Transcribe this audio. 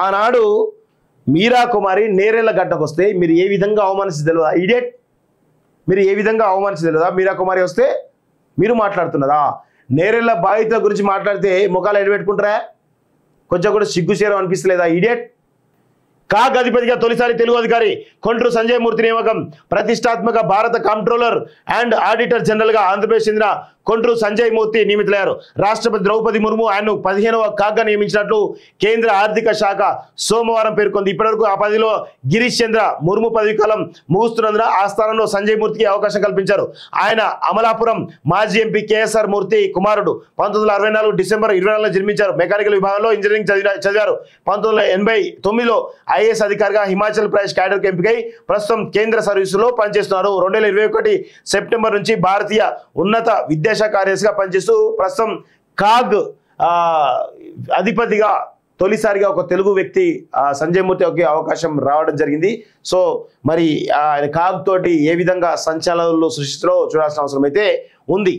ఆనాడు మీరా కుమారి నేరేళ్ల గడ్డకు వస్తే మీరు ఏ విధంగా అవమానించి తెలియదా? ఇడియట్, మీరు ఏ విధంగా అవమానించి తెలియదా? మీరా కుమారి వస్తే మీరు మాట్లాడుతున్నారా? నేరేళ్ల బాధితుల గురించి మాట్లాడితే ముఖాలు ఎడబెట్టుకుంటారా? కొంచెం కూడా సిగ్గుచేరం అనిపిస్తలేదా? ఇడియట్. కాగ్ అధిపతిగా తొలిసారి తెలుగు అధికారి కొండ్రు సంజయ్ మూర్తి నియామకం. ప్రతిష్టాత్మక భారత కంట్రోలర్ అండ్ ఆడిటర్ జనరల్ గా ఆంధ్రప్రదేశ్ చెందిన కొండ్రు సంజయ్ మూర్తి నియమితులయ్యారు. రాష్ట్రపతి ద్రౌపది ముర్ము ఆయన్ను 15వ కాగ్గా నియమించినట్లు కేంద్ర ఆర్థిక శాఖ సోమవారం పేర్కొంది. ఇప్పటివరకు ఆ పదవిలో గిరీష్ చంద్ర ముర్ము పదవి కాలం ముగుస్తున్నందున ఆ స్థానంలో సంజయ్ మూర్తికి అవకాశం కల్పించారు. ఆయన అమలాపురం మాజీ ఎంపీ కేఎస్ఆర్ మూర్తి కుమారుడు. 1964 డిసెంబర్ 24 జన్మించారు. మెకానికల్ విభాగంలో ఇంజనీరింగ్ చదివారు. 1989లో ఐఏఎస్ అధికారిగా హిమాచల్ ప్రదేశ్ క్యాడర్కు ఎంపికై ప్రస్తుతం కేంద్ర సర్వీసులో పనిచేస్తున్నారు. 2021 సెప్టెంబర్ నుంచి భారతీయ ఉన్నత విద్యాశాఖ కార్యదర్శిగా పనిచేస్తూ ప్రస్తుతం కాగ్ అధిపతిగా తొలిసారిగా ఒక తెలుగు వ్యక్తి సంజయ్ మూర్తి ఒక అవకాశం రావడం జరిగింది. సో మరి కాగ్ తోటి ఏ విధంగా సంచలనాలు సృష్టిలో చూడాల్సిన అవసరం అయితే ఉంది.